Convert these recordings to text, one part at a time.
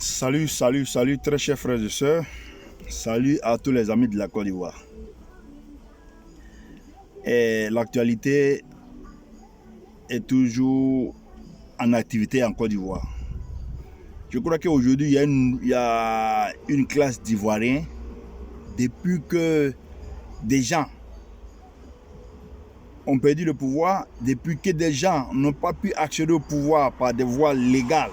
Salut, salut, salut, très chers frères et sœurs. Salut à tous les amis de la Côte d'Ivoire. Et l'actualité est toujours en activité en Côte d'Ivoire. Je crois qu'aujourd'hui, il y a une classe d'Ivoiriens, depuis que des gens ont perdu le pouvoir, depuis que des gens n'ont pas pu accéder au pouvoir par des voies légales,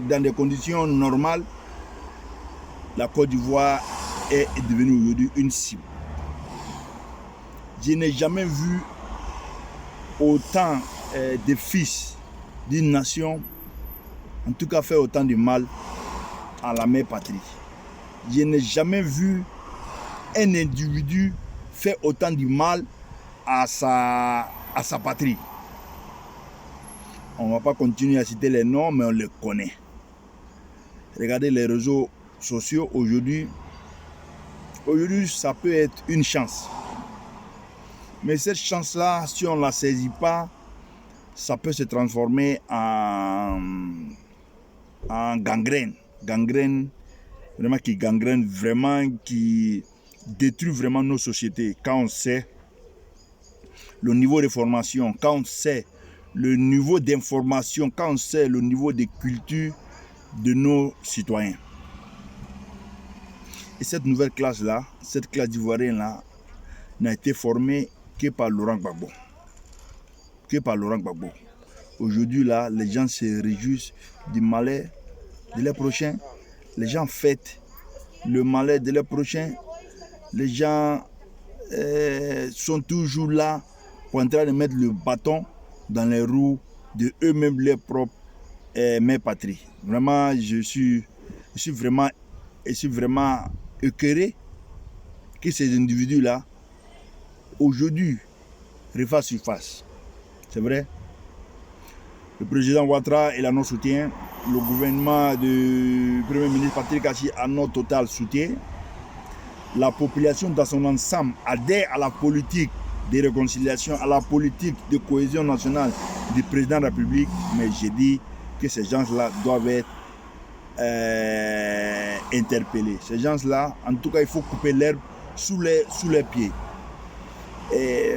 dans des conditions normales, la Côte d'Ivoire est devenue aujourd'hui une cible. Je n'ai jamais vu autant de fils d'une nation, en tout cas faire autant de mal à la mère patrie. Je n'ai jamais vu un individu faire autant de mal à sa patrie. On ne va pas continuer à citer les noms, mais on les connaît. Regardez les réseaux sociaux aujourd'hui. Aujourd'hui, ça peut être une chance. Mais cette chance-là, si on ne la saisit pas, ça peut se transformer en gangrène. Gangrène, vraiment qui gangrène, vraiment qui détruit vraiment nos sociétés. Quand on sait le niveau de formation, quand on sait le niveau d'information, quand on sait le niveau de culture de nos citoyens. Et cette nouvelle classe-là, cette classe d'Ivoiriens-là, n'a été formée que par Laurent Gbagbo. Que par Laurent Gbagbo. Aujourd'hui, là, les gens se réjouissent du malheur de leurs prochains. Les gens fêtent le malheur de leurs prochains. Les gens sont toujours là pour en train de mettre le bâton dans les roues de eux-mêmes, leur propre mère patrie. Vraiment, je suis vraiment écœuré que ces individus-là, aujourd'hui, refassent surface. C'est vrai. Le président Ouattara est à notre soutien. Le gouvernement du Premier ministre Patrick Kachis a notre total soutien. La population dans son ensemble adhère à la politique de réconciliation, à la politique de cohésion nationale du président de la République. Mais j'ai dit que ces gens-là doivent être interpellés. Ces gens-là, en tout cas, il faut couper l'herbe sous les pieds. Et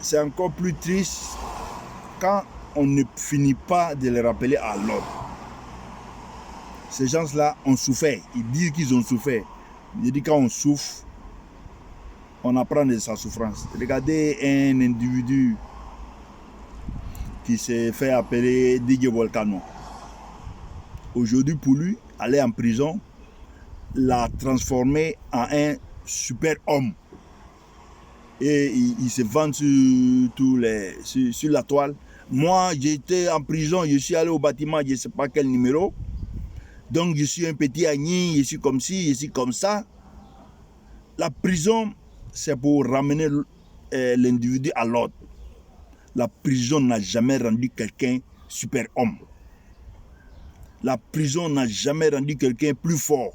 c'est encore plus triste quand on ne finit pas de les rappeler à l'ordre. Ces gens-là ont souffert. Ils disent qu'ils ont souffert. Je dis quand on souffre, on apprend de sa souffrance. Regardez un individu qui s'est fait appeler Didier Volcano. Aujourd'hui, pour lui, aller en prison l'a transformé en un super homme. Et il se vend sur la toile. Moi, j'étais en prison, je suis allé au bâtiment, je ne sais pas quel numéro. Donc, je suis un petit agni, je suis comme ci, je suis comme ça. La prison, c'est pour ramener l'individu à l'ordre. La prison n'a jamais rendu quelqu'un super homme. La prison n'a jamais rendu quelqu'un plus fort.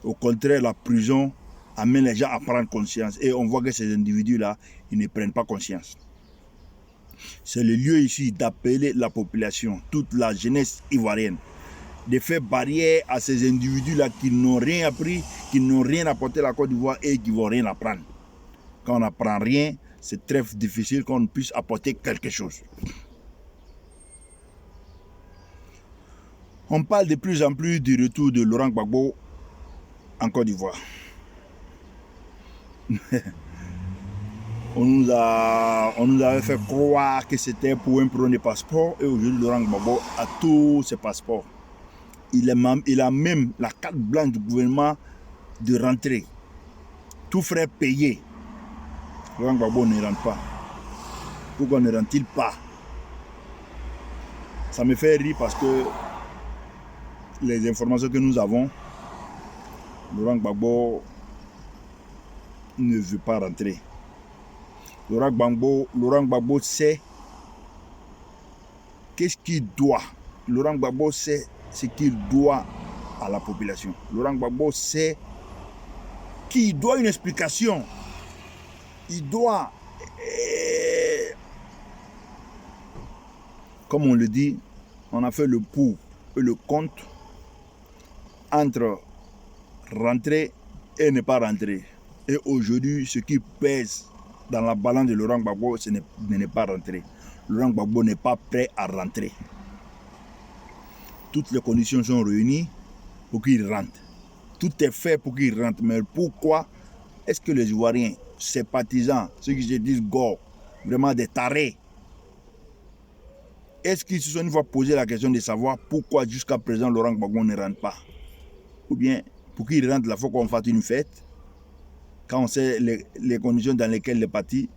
Au contraire, la prison amène les gens à prendre conscience. Et on voit que ces individus-là, ils ne prennent pas conscience. C'est le lieu ici d'appeler la population, toute la jeunesse ivoirienne, de faire barrière à ces individus-là qui n'ont rien appris, qui n'ont rien apporté à la Côte d'Ivoire et qui ne vont rien apprendre. Quand on n'apprend rien, c'est très difficile qu'on puisse apporter quelque chose. On parle de plus en plus du retour de Laurent Gbagbo en Côte d'Ivoire. On nous avait fait croire que c'était pour un problème de passeport et aujourd'hui Laurent Gbagbo a tous ses passeports. Il a même la carte blanche du gouvernement de rentrer. Tout frais payé. Laurent Gbagbo ne rentre pas. Pourquoi ne rentre-t-il pas? Ça me fait rire parce que les informations que nous avons, Laurent Gbagbo ne veut pas rentrer. Laurent Gbagbo sait qu'est-ce qu'il doit. Laurent Gbagbo sait ce qu'il doit à la population. Laurent Gbagbo sait qu'il doit une explication. Il doit, comme on le dit, on a fait le pour peu le compte entre rentrer et ne pas rentrer. Et aujourd'hui, ce qui pèse dans la balance de Laurent Gbagbo, ce n'est pas rentrer. Laurent Gbagbo n'est pas prêt à rentrer. Toutes les conditions sont réunies pour qu'il rentre. Tout est fait pour qu'il rentre. Mais pourquoi est-ce que les Ivoiriens, ses partisans, ceux qui se disent go, vraiment des tarés, est-ce qu'ils se sont une fois posé la question de savoir pourquoi jusqu'à présent Laurent Gbagbo ne rentre pas? Ou bien, pour qu'il rentre, il faut qu'on fasse une fête. Quand on sait les conditions dans lesquelles il est parti,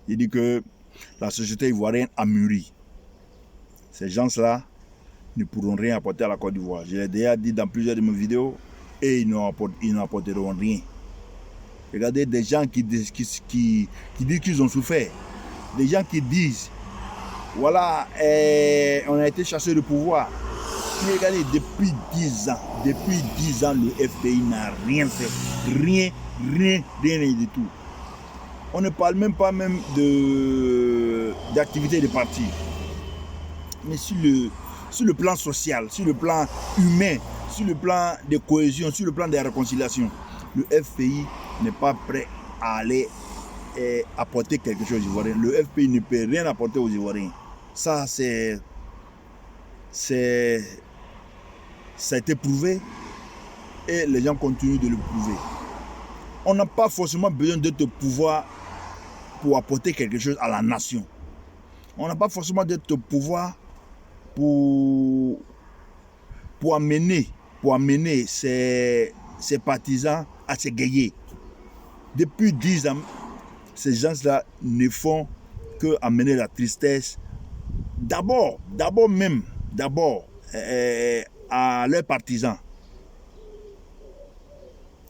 il dit que la société ivoirienne a mûri. Ces gens-là ne pourront rien apporter à la Côte d'Ivoire. Je l'ai déjà dit dans plusieurs de mes vidéos et ils n'apporteront rien. Regardez des gens qui disent qu'ils ont souffert. Des gens qui disent, voilà, on a été chassé du pouvoir. Mais regardez, depuis 10 ans, le FPI n'a rien fait. Rien du tout. On ne parle même pas d'activité de parti. Mais sur le plan social, sur le plan humain, sur le plan de cohésion, sur le plan de la réconciliation, le FPI n'est pas prêt à aller apporter quelque chose aux Ivoiriens. Le FPI ne peut rien apporter aux Ivoiriens. Ça, ça a été prouvé et les gens continuent de le prouver. On n'a pas forcément besoin de te pouvoir pour apporter quelque chose à la nation. On n'a pas forcément de te pouvoir pour amener ses partisans à se gayer. Depuis 10 ans, ces gens-là ne font que amener la tristesse d'abord à leurs partisans.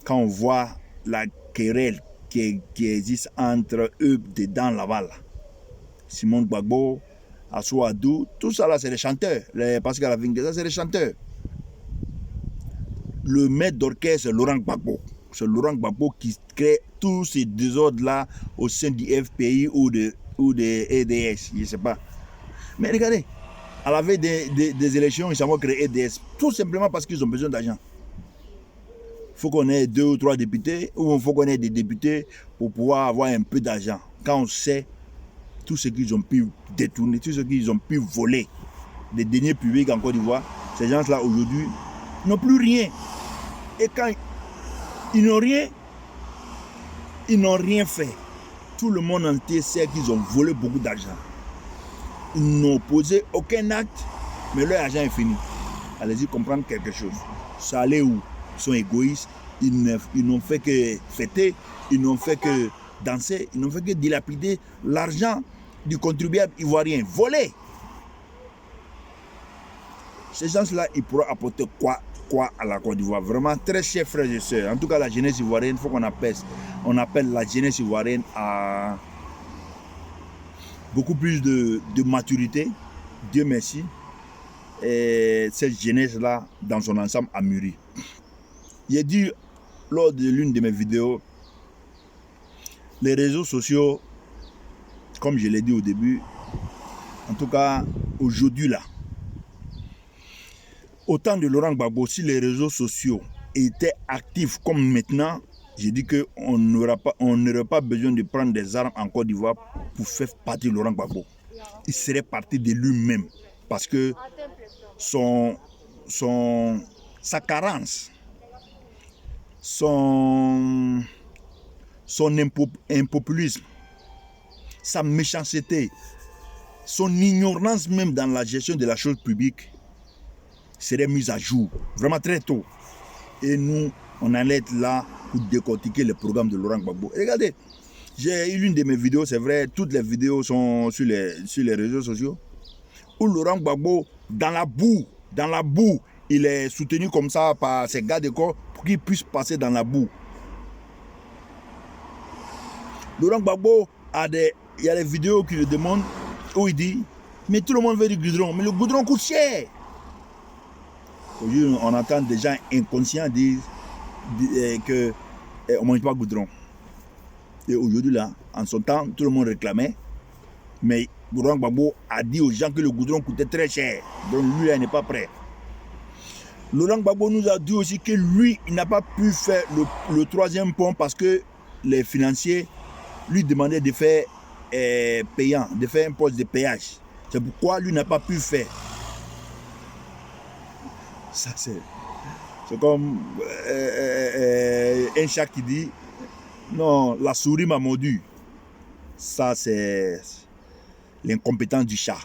Quand on voit la querelle qui existe entre eux dedans là-bas, Simon Gbagbo, Assou Adou, tout ça là c'est des chanteurs. Pascal Avingeza, c'est des chanteurs. Le maître d'orchestre c'est Laurent Gbagbo. C'est Laurent Gbagbo qui crée tous ces désordres-là au sein du FPI ou de EDS, je ne sais pas. Mais regardez, à la veille des élections, ils vont créer EDS, tout simplement parce qu'ils ont besoin d'argent. Il faut qu'on ait 2 ou 3 députés, ou il faut qu'on ait des députés pour pouvoir avoir un peu d'argent. Quand on sait tout ce qu'ils ont pu détourner, tout ce qu'ils ont pu voler des deniers publics en Côte d'Ivoire, ces gens-là aujourd'hui n'ont plus rien. Et quand ils n'ont rien fait. Tout le monde entier sait qu'ils ont volé beaucoup d'argent. Ils n'ont posé aucun acte, mais leur argent est fini. Allez-y comprendre quelque chose. Ça allait où? Ils sont égoïstes, ils n'ont fait que fêter, ils n'ont fait que danser, ils n'ont fait que dilapider l'argent du contribuable ivoirien, volé. Ces gens-là, ils pourront apporter quoi à la Côte d'Ivoire? Vraiment très chers frères et sœurs. En tout cas, la jeunesse ivoirienne, il faut qu'on appelle la jeunesse ivoirienne à beaucoup plus de maturité. Dieu merci. Et cette jeunesse-là, dans son ensemble, a mûri. J'ai dit lors de l'une de mes vidéos, les réseaux sociaux, comme je l'ai dit au début, en tout cas aujourd'hui là, au temps de Laurent Gbagbo, si les réseaux sociaux étaient actifs comme maintenant, j'ai dit qu'on n'aurait pas besoin de prendre des armes en Côte d'Ivoire pour faire partir Laurent Gbagbo. Il serait parti de lui-même parce que sa carence, son impopulisme, sa méchanceté, son ignorance même dans la gestion de la chose publique serait mise à jour, vraiment très tôt. Et nous, on allait être là pour décortiquer le programme de Laurent Gbagbo. Regardez, j'ai eu l'une de mes vidéos, c'est vrai, toutes les vidéos sont sur les réseaux sociaux, où Laurent Gbagbo, dans la boue, il est soutenu comme ça par ses gardes de corps pour qu'il puisse passer dans la boue. Laurent Gbagbo, il y a des vidéos qui le demandent, où il dit, mais tout le monde veut du goudron, mais le goudron coûte cher. Aujourd'hui, on entend des gens inconscients dire qu'on ne mange pas goudron. Et aujourd'hui, là, en son temps, tout le monde réclamait. Mais Laurent Gbagbo a dit aux gens que le goudron coûtait très cher. Donc lui, là, il n'est pas prêt. Laurent Gbagbo nous a dit aussi que lui, il n'a pas pu faire le troisième pont parce que les financiers lui demandaient de faire payant, de faire un poste de péage. C'est pourquoi lui n'a pas pu faire. Ça, c'est comme un chat qui dit non, la souris m'a mordu. Ça, c'est l'incompétence du chat.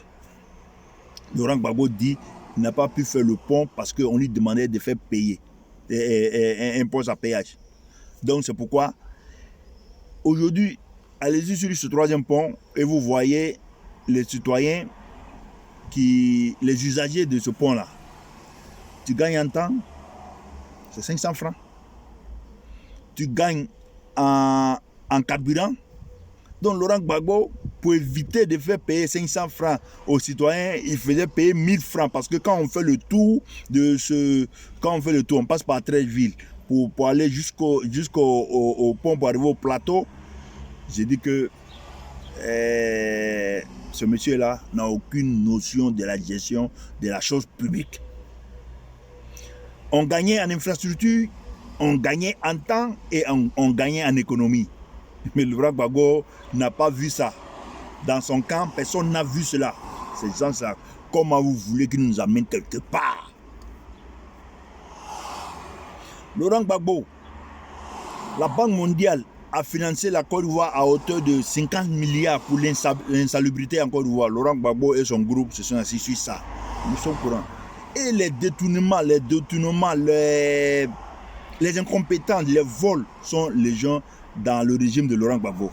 Laurent Gbagbo dit qu'il n'a pas pu faire le pont parce qu'on lui demandait de faire payer un poste à péage. Donc, c'est pourquoi aujourd'hui, allez-y sur ce troisième pont et vous voyez les citoyens, les usagers de ce pont-là. Tu gagnes en temps, c'est 500 francs. Tu gagnes en carburant. Donc Laurent Gbagbo, pour éviter de faire payer 500 francs aux citoyens, il faisait payer 1000 francs. Parce que quand on fait le tour on passe par 13 villes pour aller jusqu'au pont, pour arriver au plateau. J'ai dit que ce monsieur-là n'a aucune notion de la gestion de la chose publique. On gagnait en infrastructure, on gagnait en temps et on gagnait en économie. Mais Laurent Gbagbo n'a pas vu ça. Dans son camp, personne n'a vu cela. Ces gens-là, comment vous voulez qu'ils nous amènent quelque part? Laurent Gbagbo, la Banque mondiale a financé la Côte d'Ivoire à hauteur de 50 milliards pour l'insalubrité en Côte d'Ivoire. Laurent Gbagbo et son groupe se sont assis sur ça. Nous sommes courants. Et les détournements, les incompétents, les vols sont les gens dans le régime de Laurent Gbagbo.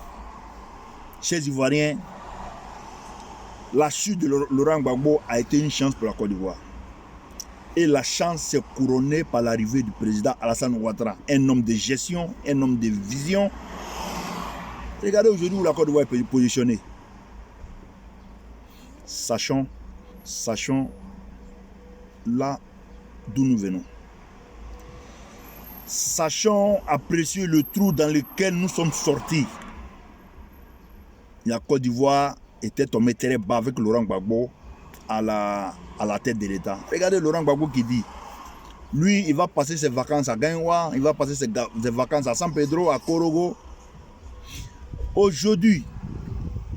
Chers Ivoiriens, la chute de Laurent Gbagbo a été une chance pour la Côte d'Ivoire. Et la chance s'est couronnée par l'arrivée du président Alassane Ouattara, un homme de gestion, un homme de vision. Regardez aujourd'hui où la Côte d'Ivoire est positionnée. Sachons là d'où nous venons. Sachons apprécier le trou dans lequel nous sommes sortis. La Côte d'Ivoire était tombée très bas avec Laurent Gbagbo à la tête de l'État. Regardez Laurent Gbagbo qui dit, lui, il va passer ses vacances à Gaïwa, il va passer ses vacances à San Pedro, à Korogo. Aujourd'hui,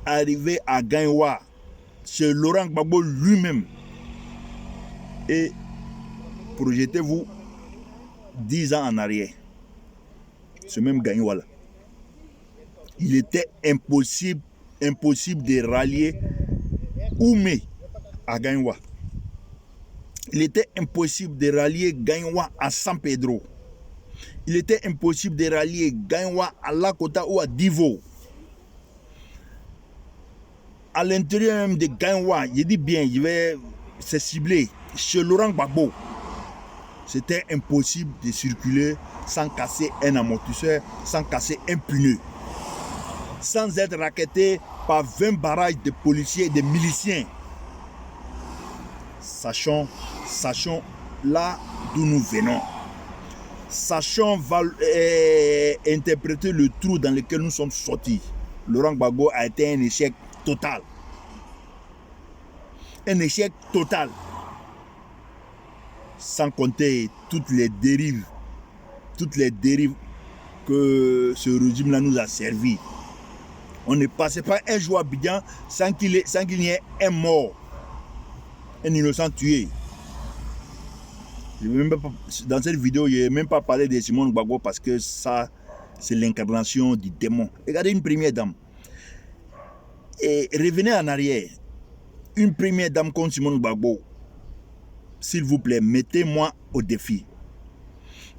arrivé à Gaïwa, c'est Laurent Gbagbo lui-même. Et projetez-vous 10 ans en arrière, ce même Gaïwa là, il était impossible de rallier Oumé à Gaïwa. Il était impossible de rallier Gaïwa à San Pedro. Il était impossible de rallier Gaïwa à Lakota ou à Divo. À l'intérieur même de Gaïwa, je dis bien, c'est ciblé. Chez Laurent Gbagbo, c'était impossible de circuler sans casser un amortisseur, sans casser un pneu, sans être racketté par 20 barrages de policiers et de miliciens. Sachons là d'où nous venons. Sachons interpréter le trou dans lequel nous sommes sortis. Laurent Gbagbo a été un échec total. Un échec total. Sans compter toutes les dérives que ce régime-là nous a servi. On ne passait pas un jour à Abidjan sans qu'il n'y ait un mort, un innocent tué. Dans cette vidéo, je n'ai même pas parlé de Simone Gbagbo parce que ça, c'est l'incarnation du démon. Regardez une première dame. Et revenez en arrière. Une première dame comme Simone Gbagbo. S'il vous plaît, mettez-moi au défi.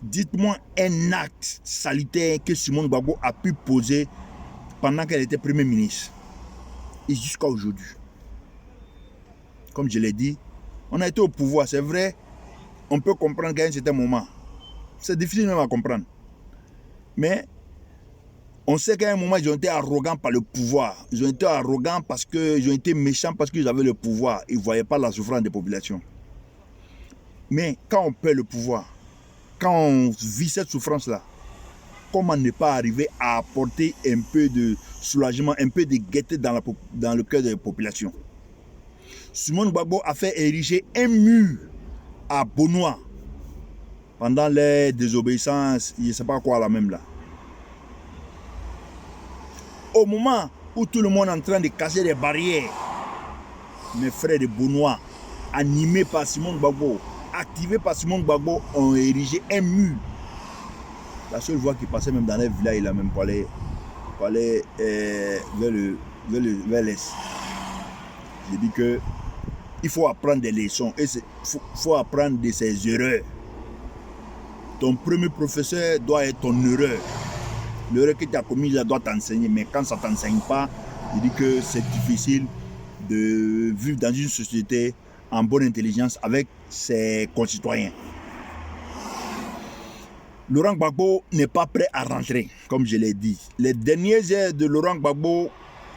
Dites-moi un acte salutaire que Simone Gbagbo a pu poser pendant qu'elle était Premier ministre. Et jusqu'à aujourd'hui. Comme je l'ai dit, on a été au pouvoir, c'est vrai. On peut comprendre qu'à un certain moment. C'est difficile même à comprendre. Mais on sait qu'à un moment, ils ont été arrogants par le pouvoir. Ils ont été arrogants parce qu'ils ont été méchants parce qu'ils avaient le pouvoir. Ils ne voyaient pas la souffrance des populations. Mais quand on perd le pouvoir, quand on vit cette souffrance-là, comment ne pas arriver à apporter un peu de soulagement, un peu de gaieté dans le cœur de la population? Simone Gbagbo a fait ériger un mur à Bonois pendant les désobéissances, je ne sais pas quoi là même là. Au moment où tout le monde est en train de casser les barrières, mes frères de Benoît, animés par Simon Gbagbo, activés par Simon Gbagbo, ont érigé un mur. La seule voie qui passait même dans les villages, là même pour aller vers l'est. J'ai dit que il faut apprendre des leçons et il faut apprendre de ses erreurs. Ton premier professeur doit être ton erreur. L'erreur que tu as commise doit t'enseigner, mais quand ça ne t'enseigne pas, je dis que c'est difficile de vivre dans une société en bonne intelligence avec ses concitoyens. Laurent Gbagbo n'est pas prêt à rentrer, comme je l'ai dit. Les dernières heures de Laurent Gbagbo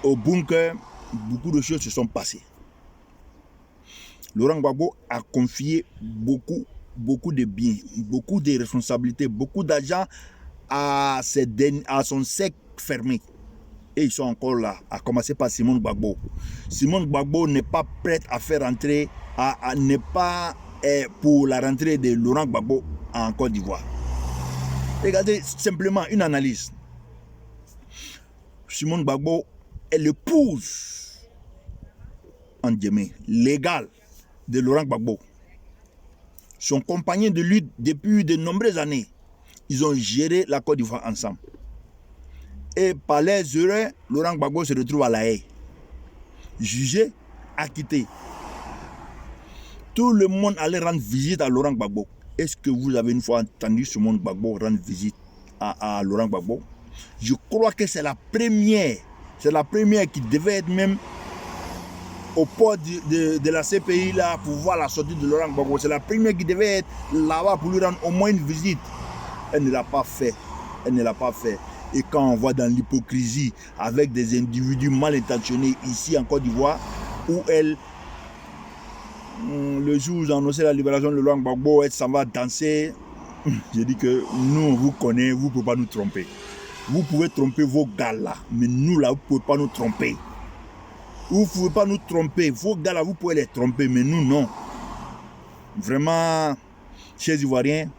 au bunker, beaucoup de choses se sont passées. Laurent Gbagbo a confié beaucoup de biens, beaucoup de responsabilités, beaucoup d'argent à son cercle fermé. Et ils sont encore là, à commencer par Simon Gbagbo. Simon Gbagbo n'est pas prêt à faire rentrer, n'est pas pour la rentrée de Laurent Gbagbo en Côte d'Ivoire. Regardez simplement une analyse. Simon Gbagbo est l'épouse en guillemets légale de Laurent Gbagbo. Son compagnon de lutte depuis de nombreuses années. Ils ont géré la Côte d'Ivoire ensemble. Et par les erreurs, Laurent Gbagbo se retrouve à La Haye. Jugé, acquitté. Tout le monde allait rendre visite à Laurent Gbagbo. Est-ce que vous avez une fois entendu Simon Gbagbo rendre visite à Laurent Gbagbo? Je crois que c'est la première. C'est la première qui devait être même au port de la CPI là pour voir la sortie de Laurent Gbagbo. C'est la première qui devait être là-bas pour lui rendre au moins une visite. Elle ne l'a pas fait. Elle ne l'a pas fait. Et quand on voit dans l'hypocrisie avec des individus mal intentionnés ici en Côte d'Ivoire, où elle, le jour où j'ai annoncé la libération de Laurent Gbagbo, elle s'en va danser. J'ai dit que nous, on vous connaît, vous ne pouvez pas nous tromper. Vous pouvez tromper vos gars là, mais nous là, vous ne pouvez pas nous tromper. Vous ne pouvez pas nous tromper. Vos gars là, vous pouvez les tromper, mais nous, non. Vraiment, chers Ivoiriens,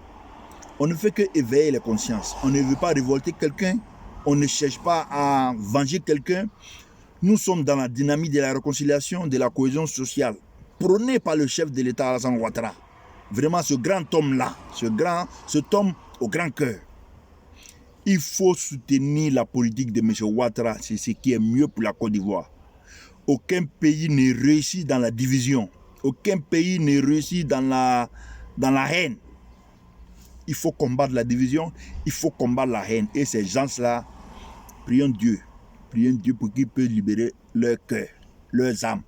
on ne fait que éveiller les consciences. On ne veut pas révolter quelqu'un. On ne cherche pas à venger quelqu'un. Nous sommes dans la dynamique de la réconciliation, de la cohésion sociale, prônée par le chef de l'État, Alassane Ouattara. Vraiment, ce grand homme-là, cet homme au grand cœur. Il faut soutenir la politique de M. Ouattara. C'est ce qui est mieux pour la Côte d'Ivoire. Aucun pays ne réussit dans la division. Aucun pays ne réussit dans la haine. Il faut combattre la division, il faut combattre la haine. Et ces gens-là, prions Dieu pour qu'il puisse libérer leur cœur, leurs âmes.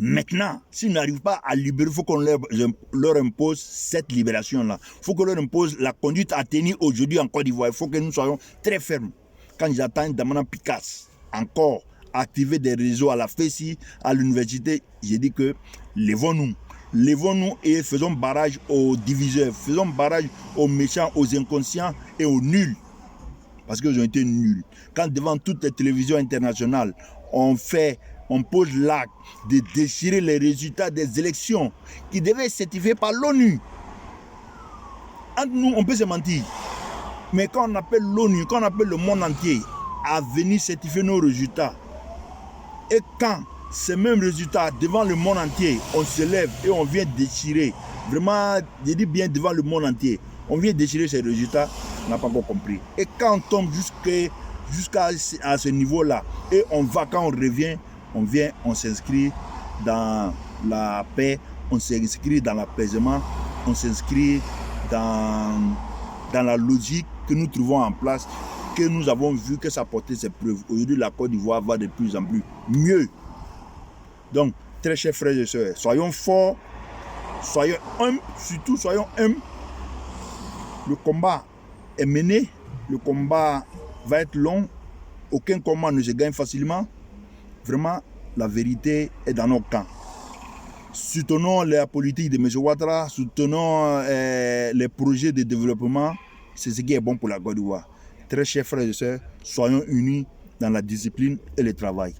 Maintenant, s'ils n'arrivent pas à libérer, il faut qu'on leur impose cette libération-là. Il faut qu'on leur impose la conduite à tenir aujourd'hui en Côte d'Ivoire. Il faut que nous soyons très fermes. Quand j'attends Damana Picasse, encore, activer des réseaux à la FESI, à l'université, j'ai dit que lèvons-nous et faisons barrage aux diviseurs, faisons barrage aux méchants, aux inconscients et aux nuls. Parce qu'ils ont été nuls. Quand devant toutes les télévisions internationales, on pose l'acte de déchirer les résultats des élections qui devaient être certifiés par l'ONU. Entre nous, on peut se mentir. Mais quand on appelle l'ONU, quand on appelle le monde entier à venir certifier nos résultats, et quand ces mêmes résultats devant le monde entier, on se lève et on vient déchirer, vraiment, je dis bien devant le monde entier, on vient déchirer ces résultats, on n'a pas encore compris. Et quand on tombe jusqu'à ce niveau-là, et quand on revient, on s'inscrit dans la paix, on s'inscrit dans l'apaisement, on s'inscrit dans la logique que nous trouvons en place, que nous avons vu que ça portait ses preuves. Aujourd'hui, la Côte d'Ivoire va de plus en plus mieux. Donc, très chers frères et sœurs, soyons forts, soyons humbles, surtout soyons humbles. Le combat est mené, le combat va être long, aucun combat ne se gagne facilement. Vraiment, la vérité est dans nos camps. Soutenons la politique de M. Ouattara, soutenons les projets de développement, c'est ce qui est bon pour la Côte d'Ivoire. Très chers frères et sœurs, soyons unis dans la discipline et le travail.